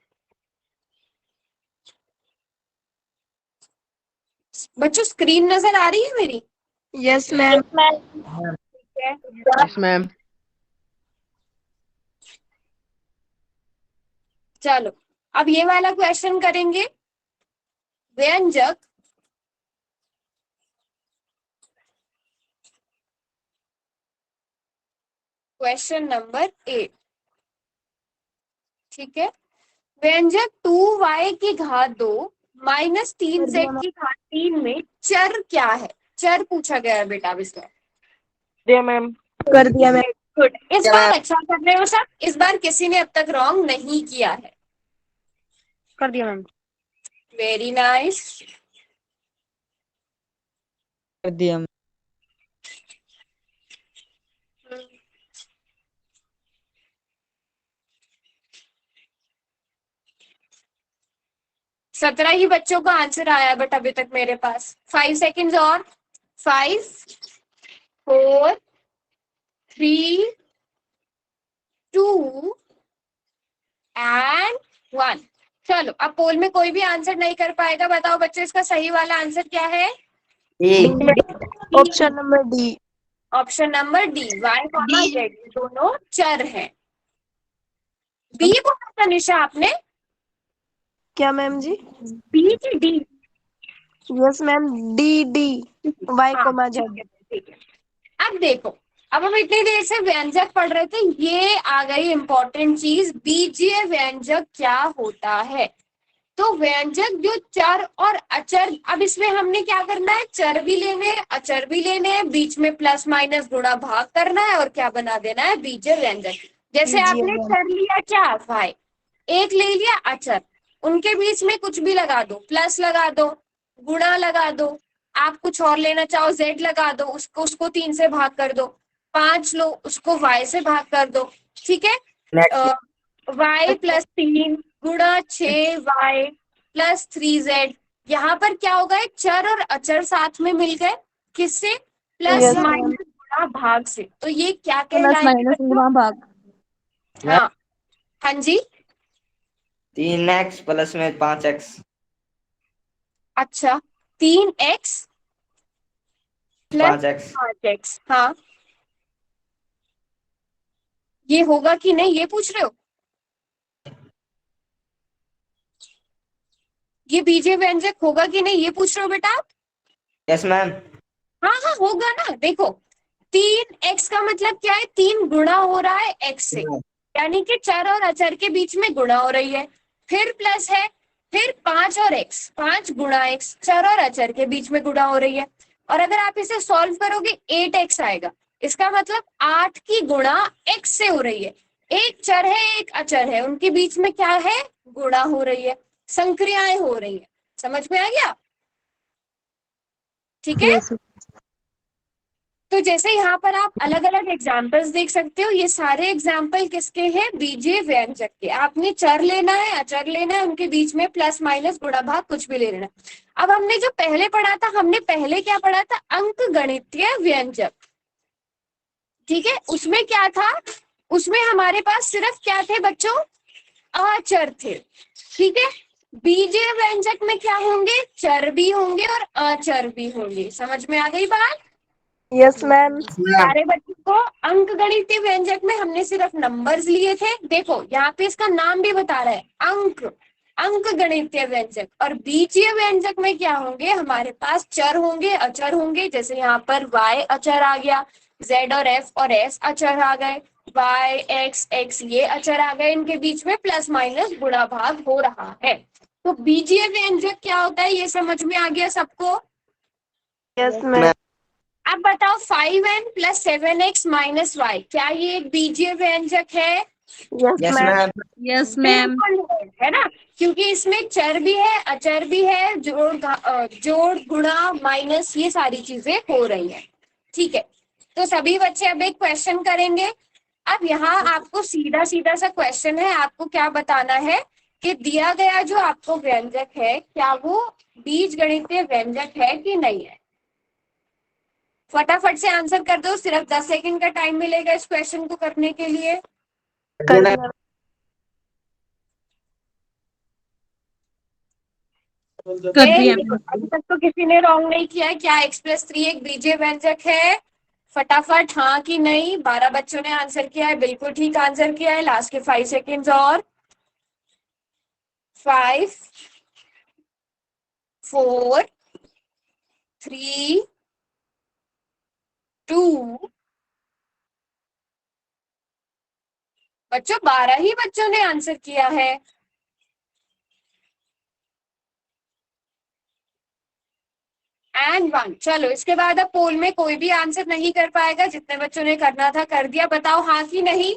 बच्चों स्क्रीन नजर आ रही है मेरी? Yes ma'am. ठीक है, यस मैम। चलो अब ये वाला क्वेश्चन करेंगे। व्यंजक क्वेश्चन नंबर 8। ठीक है, व्यंजक 2y की घात 2 -3z की घात 3 में चर क्या है? चर पूछा गया है बेटा अब इसमें। दिया मैम। कर दिया मैम। गुड, इस बार अच्छा कर रहे हो सब, इस बार किसी ने अब तक रॉन्ग नहीं किया है। कर दिया मैम। Very nice. कर दिया। 17 ही बच्चों का आंसर आया है बट अभी तक मेरे पास। 5 सेकेंड्स और, 5, 4, 3, 2 एंड 1। चलो अब पोल में कोई भी आंसर नहीं कर पाएगा। बताओ बच्चों इसका सही वाला आंसर क्या है? Option number D. Option number D, y, z दोनों चर हैं। बी बोला था निशा आपने? क्या मैम जी? बी की D? Yes ma'am, D D Y हाँ कोमा ठीक जेड। है, ठीक है। अब देखो, अब हम इतनी देर से व्यंजक पढ़ रहे थे, ये आ गई इंपॉर्टेंट चीज, बीजीय व्यंजक क्या होता है? तो व्यंजक जो चर और अचर, अब इसमें हमने क्या करना है, चर भी लेने हैं अचर भी लेने हैं, बीच में प्लस माइनस गुणा भाग करना है और क्या बना देना है, बीजीय व्यंजक। जैसे बीजीय आपने व्यंजक। चर लिया क्या, वाई, एक ले लिया अचर, उनके बीच में कुछ भी लगा दो, प्लस लगा दो, गुणा लगा दो, आप कुछ और लेना चाहो जेड लगा दो, उसको 3 से भाग कर दो, 5 लो उसको वाई से भाग कर दो, ठीक है। नेक्स्ट। वाई प्लस 3 गुणा 6 वाई प्लस 3 जेड। यहाँ पर क्या होगा, एक चर और अचर साथ में मिल गए, किससे, प्लस यस मैम। माइनस गुणा भाग से, तो ये क्या प्लस कहलाएंगे माइनस बच्चों? गुणा भाग। हाँ, हाँ जी, 3x प्लस में 5x। अच्छा, 3x प्लस 5x। 5x, हाँ, ये होगा कि नहीं ये पूछ रहे हो, ये बीजीय व्यंजक होगा कि नहीं ये पूछ रहे हो बेटा आप? Yes ma'am. हाँ हाँ होगा ना, देखो 3x का मतलब क्या है, 3 गुणा हो रहा है x से, यानी कि चर और अचर के बीच में गुणा हो रही है, फिर प्लस है, फिर 5 और x, 5 गुणा x, चर और अचर के बीच में गुणा हो रही है, और अगर आप इसे सॉल्व करोगे 8x आएगा, इसका मतलब 8 की गुणा x से हो रही है, एक चर है एक अचर है, उनके बीच में क्या है, गुणा हो रही है, संक्रियाएं हो रही है, समझ में आ गया, ठीक है। यस तो जैसे यहाँ पर आप अलग अलग एग्जाम्पल्स देख सकते हो, ये सारे एग्जाम्पल किसके हैं, बीजीय व्यंजक के। आपने चर लेना है अचर लेना है, उनके बीच में प्लस माइनस गुणा भाग कुछ भी ले लेना है। अब हमने जो पहले पढ़ा था, हमने पहले क्या पढ़ा था, अंक गणितीय व्यंजक, ठीक है, उसमें क्या था, उसमें हमारे पास सिर्फ क्या थे बच्चों, अचर थे, ठीक है। बीजीय व्यंजक में क्या होंगे, चर भी होंगे और अचर भी होंगे, समझ में आ गई बात। Yes ma'am. सारे बच्चों को अंक गणितीय व्यंजक में हमने सिर्फ नंबर्स लिए थे, देखो यहाँ पे इसका नाम भी बता रहा है, अंक, अंक गणितीय व्यंजक। और बीजीय व्यंजक में क्या होंगे, हमारे पास चर होंगे अचर होंगे, जैसे यहाँ पर y अचर आ गया, z और f और s अचर आ गए, y x x ये अचर आ गए, इनके बीच में प्लस माइनस गुणा भाग हो रहा है। तो बीजीय व्यंजक क्या होता है, ये समझ में आ गया सबको। Yes ma'am. अब बताओ 5n plus 7x minus Y, क्या ये एक बीजीय व्यंजक है? Yes yes ma'am. Ma'am. Yes ma'am. बिल्कुल है ना, क्योंकि इसमें चर भी है अचर भी है, जोड़ गुणा माइनस ये सारी चीजें हो रही है, ठीक है। तो सभी बच्चे अब एक क्वेश्चन करेंगे। अब यहाँ आपको सीधा सीधा सा क्वेश्चन है, आपको क्या बताना है कि दिया गया जो आपको व्यंजक है, क्या वो बीज गणितीय व्यंजक है कि नहीं है। फटाफट से आंसर कर दो, सिर्फ 10 सेकंड का टाइम मिलेगा इस क्वेश्चन को करने के लिए। कर दिया। कर दिया मैम। अभी तक तो किसी ने रॉन्ग नहीं किया है, क्या x+3 एक बीजीय व्यंजक है? फटाफट हाँ कि नहीं, 12 बच्चों ने आंसर किया है, बिल्कुल ठीक आंसर किया है, लास्ट के 5 सेकेंड्स और 5 4 3 2, बच्चों 12 ही बच्चों ने आंसर किया है। एंड 1, चलो इसके बाद अब पोल में कोई भी आंसर नहीं कर पाएगा, जितने बच्चों ने करना था कर दिया, बताओ हाँ कि नहीं।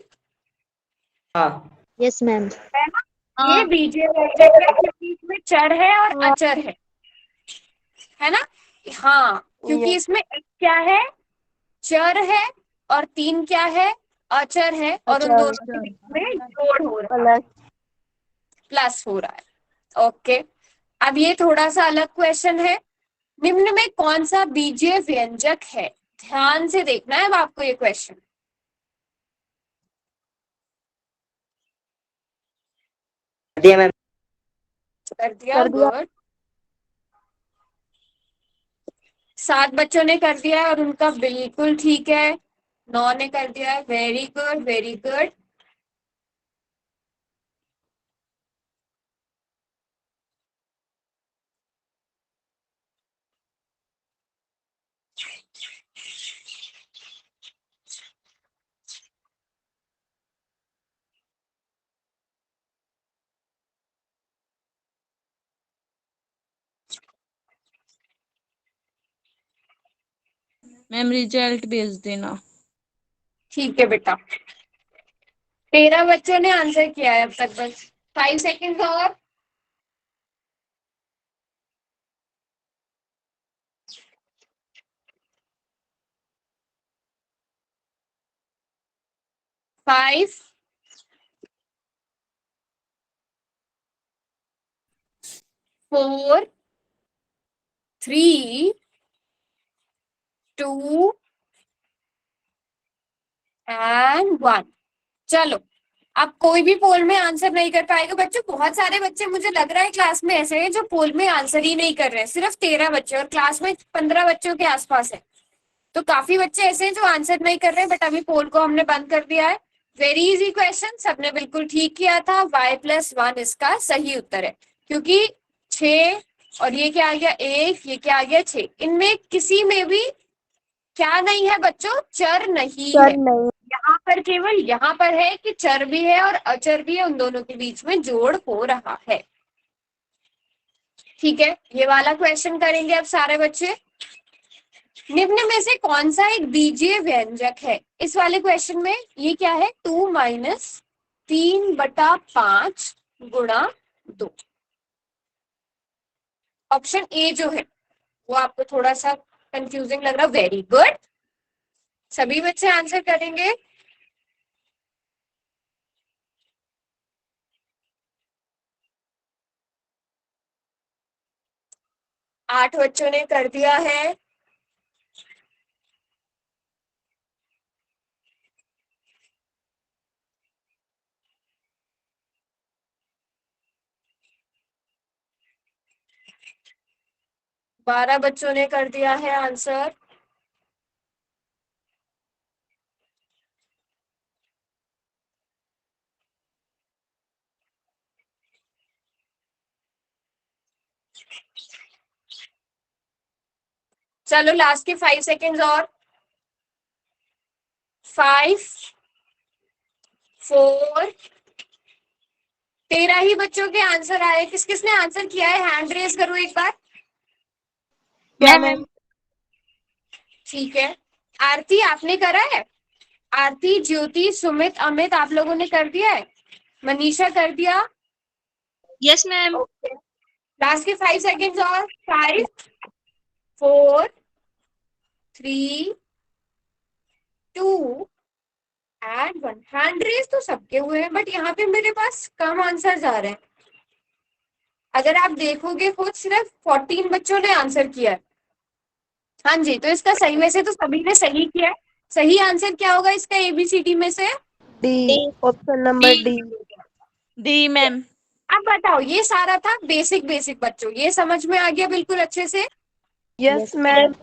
हाँ। Yes ma'am. है ना, ये बीजीय व्यंजक है क्योंकि इसमें चर है और अचर है ना। हाँ, क्योंकि यस। इसमें एक क्या है, चर है, और 3 क्या है, अचर है, और उन अच्छा। दोनों के बीच में जोड़ हो रहा है, प्लस। प्लस हो रहा है, ओके। अब ये थोड़ा सा अलग क्वेश्चन है, निम्न में कौन सा बीजीय व्यंजक है, ध्यान से देखना है अब आपको ये क्वेश्चन। दिया मैम। कर दिया, कर दिया। गुड। 7 बच्चों ने कर दिया है और उनका बिल्कुल ठीक है, 9 ने कर दिया है, very good very good. Ma'am result भेज देना। ठीक है बेटा। 13 बच्चों ने आंसर किया है अब तक, बस 5 सेकेंड और। Five, 4, 3, 2 and 1। चलो, अब कोई भी पोल में आंसर नहीं कर पाएगा बच्चों। बहुत सारे बच्चे मुझे लग रहा है क्लास में ऐसे हैं जो पोल में आंसर ही नहीं कर रहे हैं। सिर्फ 13 बच्चे और क्लास में 15 बच्चों के आसपास है, तो काफी बच्चे ऐसे हैं जो आंसर नहीं कर रहे हैं। बट अभी पोल को हमने बंद कर दिया है। वेरी इजी क्वेश्चन, सबने बिल्कुल ठीक किया था। y+1 इसका सही उत्तर है, क्योंकि 6 और ये क्या आ गया 1, ये क्या आ गया 6। इनमें किसी में भी क्या नहीं है बच्चों, चर नहीं है। सर नहीं। यहाँ पर केवल यहाँ पर है कि चर भी है और अचर भी है, उन दोनों के बीच में जोड़ हो रहा है। ठीक है, ये वाला क्वेश्चन करेंगे अब सारे बच्चे। निम्न में से कौन सा एक बीजीय व्यंजक है? इस वाले क्वेश्चन में ये क्या है, 2 - 3/5 गुणा 2। ऑप्शन ए जो है वो आपको थोड़ा सा कंफ्यूजिंग लग रहा है। वेरी गुड, सभी बच्चे आंसर करेंगे। 8 बच्चों ने कर दिया है। बारह बच्चों ने कर दिया है आंसर। चलो लास्ट के 5 सेकेंड्स और। 5, 4, 13 ही बच्चों के आंसर आए। किस किसने आंसर किया है, हैंड रेज करो एक बार। क्या मैम? ठीक है, आरती आपने करा है? आरती, ज्योति, सुमित, अमित, आप लोगों ने कर दिया है? मनीषा कर दिया? Yes ma'am. ओके, लास्ट के 5 सेकेंड्स और। 5, 4, 3, 2 एंड 1। हैंड रेज तो सबके हुए हैं, बट यहाँ पे मेरे पास कम आंसर आ रहे हैं। अगर आप देखोगे खुद, सिर्फ 14 बच्चों ने आंसर किया है। हाँ जी, तो इसका सही में से तो सभी ने सही किया है। सही आंसर क्या होगा इसका एबीसीडी में से? D, option number D. D ma'am. अब बताओ, ये सारा था बेसिक बेसिक बच्चों, ये समझ में आ गया बिल्कुल अच्छे से? Yes ma'am.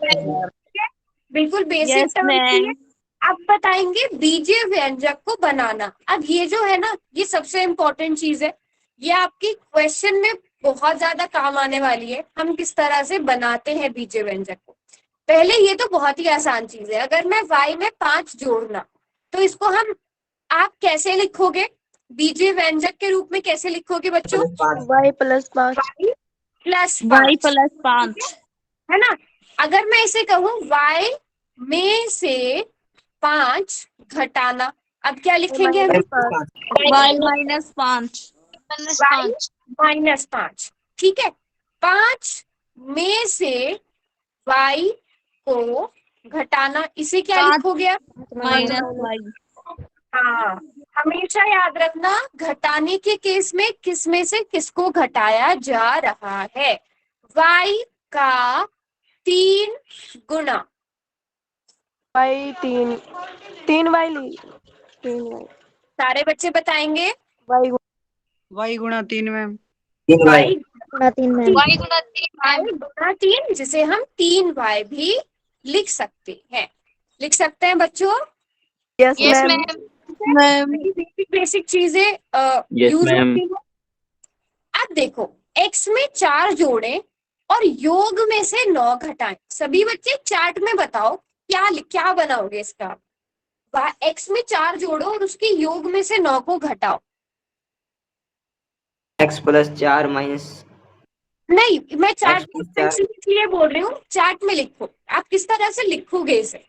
बिल्कुल बेसिक यस टर्म थी ये। मैम। अब बताएंगे बीजीय व्यंजक को बनाना। अब ये जो है ना, ये सबसे इंपॉर्टेंट चीज है। ये आपकी क्वेश्चन में बहुत ज्यादा काम आने वाली है। हम किस तरह से बनाते हैं बीजीय व्यंजक को। पहले ये तो बहुत ही आसान चीज है। अगर मैं y में 5 जोड़ना, तो इसको हम आप कैसे लिखोगे? बीजीय व्यंजक के रूप में कैसे लिखोगे बच्चों? y+5। y प्लस y+5 है ना। अगर मैं इसे कहूं y में से 5 घटाना, अब क्या लिखेंगे हम? y-5 y-5। ठीक है, 5 में से y को घटाना, इसे क्या 5 लिखोगे आप? -y। हाँ, हमेशा याद रखना, घटाने के केस में किस में से किसको घटाया जा रहा है। y का 3 गुना। y3, 3y ली, 3y। सारे बच्चे बताएंगे। y y × 3 ma'am. y गुणा 3 मैम। y गुना 3, जिसे हम 3y भी लिख सकते हैं। लिख सकते हैं बच्चों? Yes ma'am. Ma'am. Basic basic चीजें Yes, यूज ma'am. होती हैं। अब देखो, x में 4 जोड़े और योग में से 9 घटाएं। सभी बच्चे चार्ट में बताओ क्या क्या बनाओगे इसका। x में 4 जोड़ो और उसके योग में से 9 को घटाओ। x + 4 - नहीं, मैं चार्ट x में plus 4 इसलिए बोल रही हूँ, चार्ट में लिखो। आप किस तरह से लिखोगे इसे?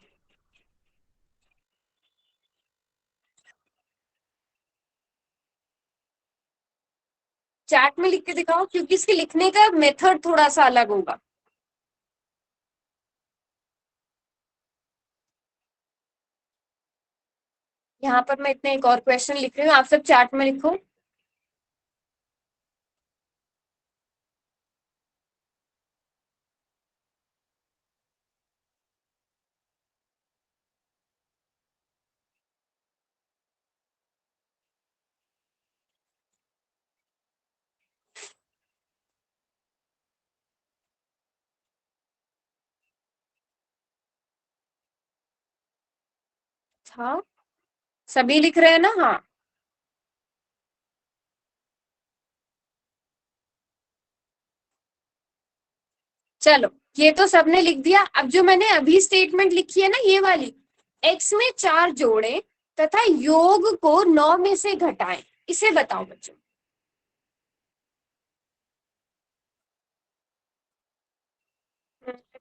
चार्ट में लिख के दिखाओ, क्योंकि इसके लिखने का मेथड थोड़ा सा अलग होगा। यहाँ पर मैं इतने एक और क्वेश्चन लिख रही हूँ, आप सब चार्ट में लिखो। हाँ, सभी लिख रहे हैं ना? हाँ, चलो, ये तो सबने लिख दिया। अब जो मैंने अभी स्टेटमेंट लिखी है ना, ये वाली, x में 4 जोड़ें तथा योग को 9 में से घटाएं, इसे बताओ बच्चों।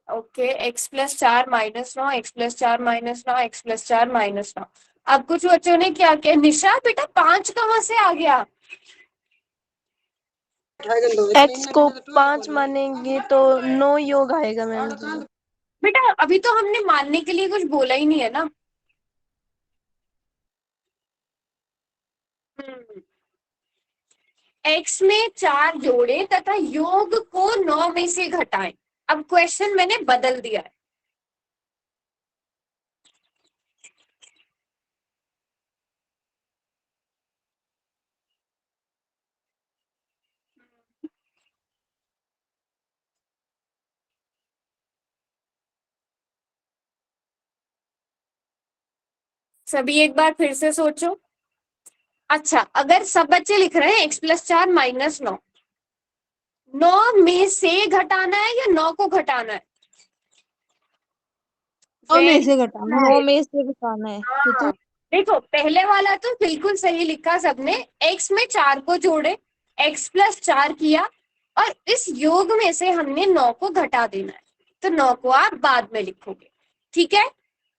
Okay, x plus 4 minus 9, x plus 4 minus 9, x plus 4 minus 9। अब कुछ बच्चों ने क्या किया? निशा बेटा 5 कहाँ से आ गया? x को 5 मानेंगे तो 9 योग आएगा मैम जी। बेटा अभी तो हमने मानने के लिए कुछ बोला ही नहीं है ना। x में 4 जोड़े तथा योग को 9 में से घटाएं। अब क्वेश्चन मैंने बदल दिया है। सभी एक बार फिर से सोचो। अच्छा, अगर सब बच्चे लिख रहे हैं x प्लस 4 माइनस 9, 9 में से घटाना है या 9 को घटाना है? 9 में Very से घटाना, good. 9 में से घटाना है। हाँ, देखो पहले वाला तो बिल्कुल सही लिखा सबने। x में 4 को जोड़े, x प्लस 4 किया, और इस योग में से हमने 9 को घटा देना है, तो 9 को आप बाद में लिखोगे। ठीक है।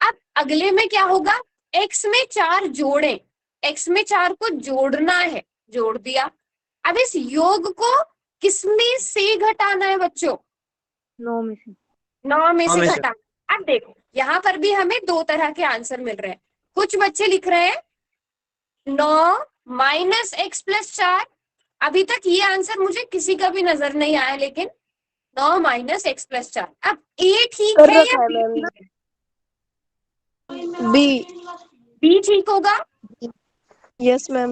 अब अगले में क्या होगा? x में 4 जोड़े, x में 4 को जोड़ना है, जोड़ दिया। अब इस योग को किसमें से घटाना है बच्चों? 9 में से। 9 में से में से। घटाना। अब देखो यहाँ पर भी हमें 2 तरह के आंसर मिल रहे हैं। कुछ बच्चे लिख रहे हैं 9 माइनस x प्लस 4। अभी तक ये आंसर मुझे किसी का भी नजर नहीं आया, लेकिन 9 माइनस x प्लस 4। अब ए ठीक कर है या रखा है बी मैम ठीक है? बी। बी ठीक होगा। Yes ma'am.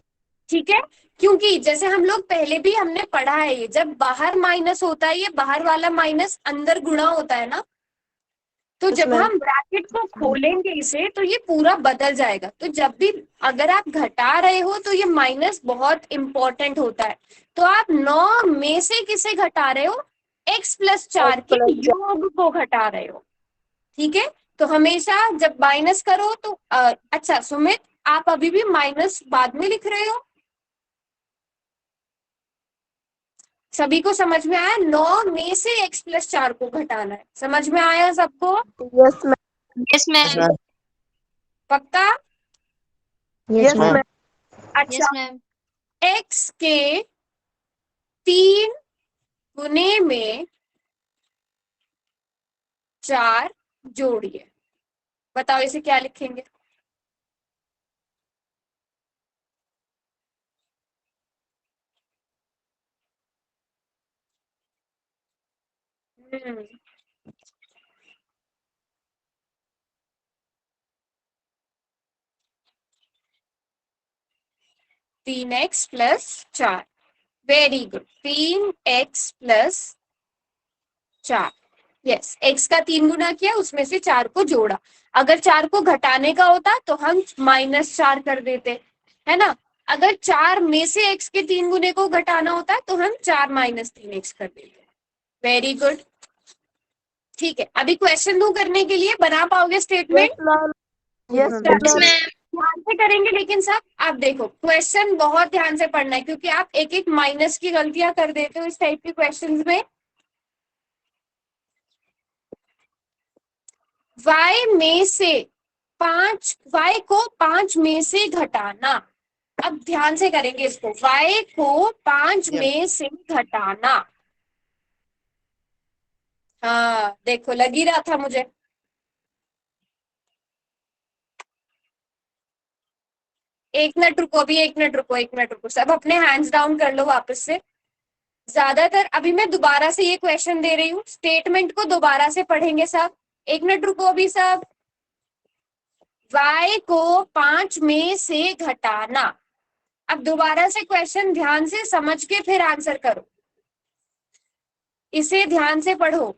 ठीक है, क्योंकि जैसे हम लोग पहले भी हमने पढ़ा है, ये जब बाहर माइनस होता है, ये बाहर वाला माइनस अंदर गुणा होता है ना, तो यस जब मैम। हम ब्रैकेट को खोलेंगे इसे, तो ये पूरा बदल जाएगा। तो जब भी अगर आप घटा रहे हो तो ये माइनस बहुत इंपॉर्टेंट होता है। तो आप 9 में से किसे घटा रहे हो? x प्लस 4 के योग को घटा रहे हो। ठीक है, तो हमेशा जब माइनस करो तो अच्छा सुमित, आप अभी भी माइनस बाद में लिख रहे हो? सभी को समझ में आया? 9 में से x प्लस 4 को घटाना है। समझ में आया सबको? Yes ma'am. Yes ma'am. पक्का? Yes ma'am. अच्छा, मैम। x के 3 गुने में 4 जोड़िए। बताओ इसे क्या लिखेंगे? हम्म, 3x plus 4। Very good, 3x plus 4। Yes, x का 3 गुना किया, उसमें से 4 को जोड़ा। अगर 4 को घटाने का होता तो हम माइनस 4 कर देते, है ना। अगर 4 में से x के 3 गुने को घटाना होता तो हम 4 माइनस 3x कर देते। Very good. ठीक है, अभी क्वेश्चन दो करने के लिए, बना पाओगे स्टेटमेंट? Yes ma'am. यस चलो, मैम। ध्यान से करेंगे लेकिन सब। आप देखो क्वेश्चन बहुत ध्यान से पढ़ना है, क्योंकि आप एक एक माइनस की गलतियां कर देते हो इस टाइप के क्वेश्चंस में। y में से 5, y को 5 में से घटाना। अब ध्यान से करेंगे इसको, y को 5 में से घटाना। हाँ देखो, लग ही रहा था मुझे। एक मिनट रुको, अभी 1 मिनट रुको, 1 मिनट रुको, सब अपने हैंड्स डाउन कर लो वापस से। ज्यादातर अभी मैं दोबारा से ये क्वेश्चन दे रही हूँ, स्टेटमेंट को दोबारा से पढ़ेंगे सब। 1 मिनट रुको अभी सब। y को 5 में से घटाना। अब दोबारा से क्वेश्चन ध्यान से समझ के फिर आंसर करो, इसे ध्यान से पढ़ो।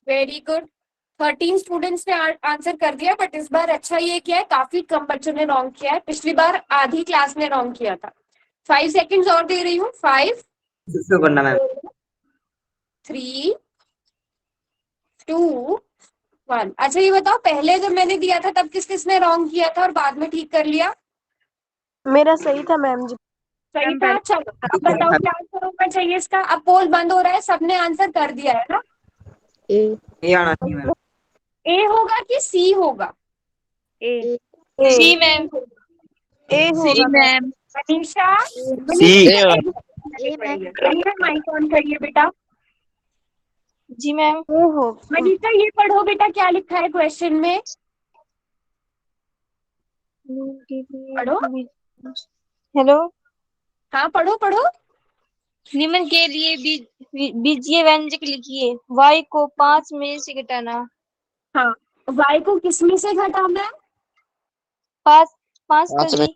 वेरी गुड, 13 स्टूडेंट्स ने आंसर कर दिया, बट इस बार अच्छा ये किया है, काफी कम बच्चों ने रॉन्ग किया है। पिछली बार आधी क्लास ने रॉन्ग किया था। 5 सेकेंड्स और दे रही हूँ। 5 शुरू करना मैम। 3 2 1। अच्छा ये बताओ, पहले जब मैंने दिया था तब किस किसने रॉन्ग किया था और बाद में ठीक कर लिया? मेरा सही था मैम जी। सही था। चलो अब बताओ क्या आंसर होना चाहिए इसका। अब पोल बंद हो रहा है, सबने आंसर कर दिया है ना? ए ये आना चाहिए मैम। ए होगा कि सी होगा? ए सी मैम। ए होगा ma'am. Manisha, C. A ma'am mike on करिए बेटा। जी मैम। ए हो मनीषा ये पढ़ो बेटा, क्या लिखा है क्वेश्चन में, पढ़ो। हेलो। हाँ पढ़ो पढ़ो। निम्न के लिए बीजीय व्यंजक लिखिए। y को 5 में से घटाना। हाँ, y को किस में से घटाना है? 5 5 कर दी।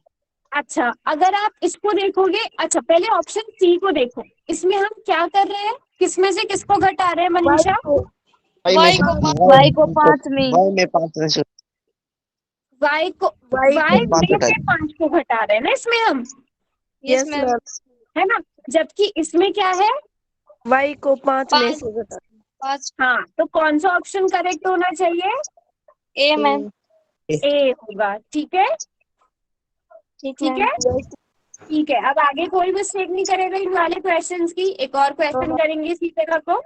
अच्छा अगर आप इसको देखोगे, अच्छा पहले ऑप्शन सी को देखो, इसमें हम क्या कर रहे हैं, किस में से किसको घटा रहे हैं मनीषा? y को 5 में। y को y y में से 5 को घटा रहे हैं ना इसमें हम, यस मैम। है ना? जबकि इसमें क्या है, y को 5 में से घटाना। 5 हाँ तो कौन सा ऑप्शन करेक्ट होना चाहिए? ए मैम। ए होगा। ठीक है, ठीक ठीक मैम। है, ठीक है। अब आगे कोई मिस्टेक नहीं करेगा इन वाले क्वेश्चंस की। एक और क्वेश्चन करेंगे इसी तरह को।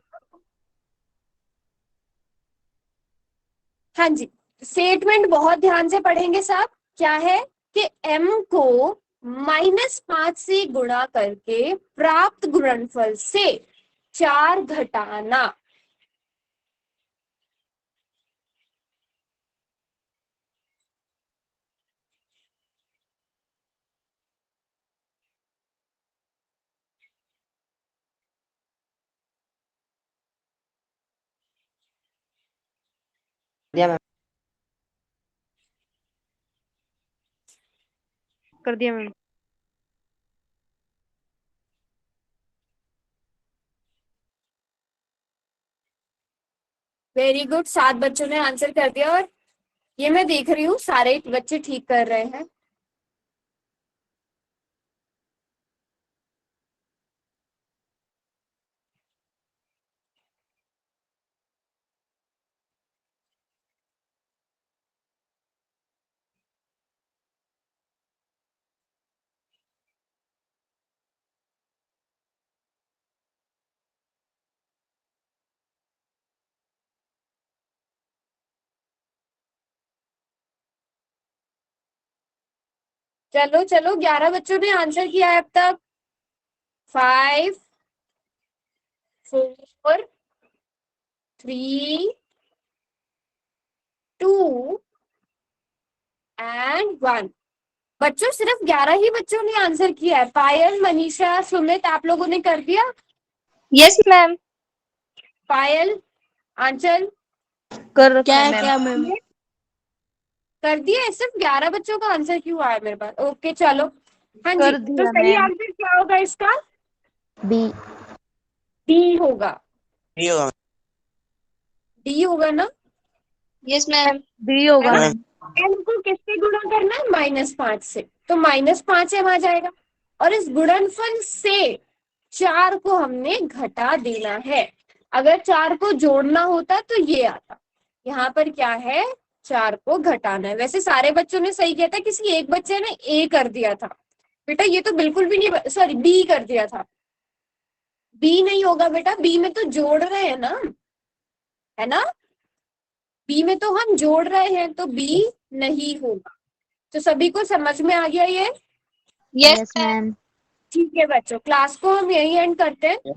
हाँ जी, स्टेटमेंट बहुत ध्यान से पढ़ेंगे सब। क्या है कि m को -5 से गुणा करके प्राप्त गुणनफल से 4 घटाना। दिया मैम। कर दिया मैम। वेरी गुड, 7 बच्चों ने आंसर कर दिया और ये मैं देख रही हूँ सारे बच्चे ठीक कर रहे हैं। चलो चलो, 11 बच्चों ने आंसर किया है अब तक। 5 4 3 2 एंड 1। बच्चों सिर्फ 11 ही बच्चों ने आंसर किया है। पायल, मनीषा, सुमित, आप लोगों ने कर दिया? Yes ma'am. पायल, आंचल कर रखा क्या है है मैम। क्या मैम? कर दिया? सिर्फ 11 बच्चों का आंसर क्यों आया मेरे पास? ओके चलो। हाँ जी, कर तो दिया सही मैम। आंसर क्या होगा इसका? बी डी होगा। डी होगा ना? Yes ma'am. बी होगा है ना? मैम। एन को किससे गुणा करना है? -5 से, तो -5 एम आ जाएगा। और इस गुणनफल से 4 को हमने घटा देना है। अगर 4 को जोड़ना होता तो ये आता। यहाँ पर क्या है? 4 को घटाना है। वैसे सारे बच्चों ने सही किया था, किसी एक बच्चे ने ए कर दिया था। बेटा ये तो बिल्कुल भी नहीं, सॉरी बी कर दिया था। बी नहीं होगा बेटा, बी में तो जोड़ रहे हैं ना, है ना? बी में तो हम जोड़ रहे हैं, तो बी नहीं होगा। तो सभी को समझ में आ गया ये? Yes yes ma'am. मैम। ठीक है बच्चों, क्लास को हम यही एंड करते हैं।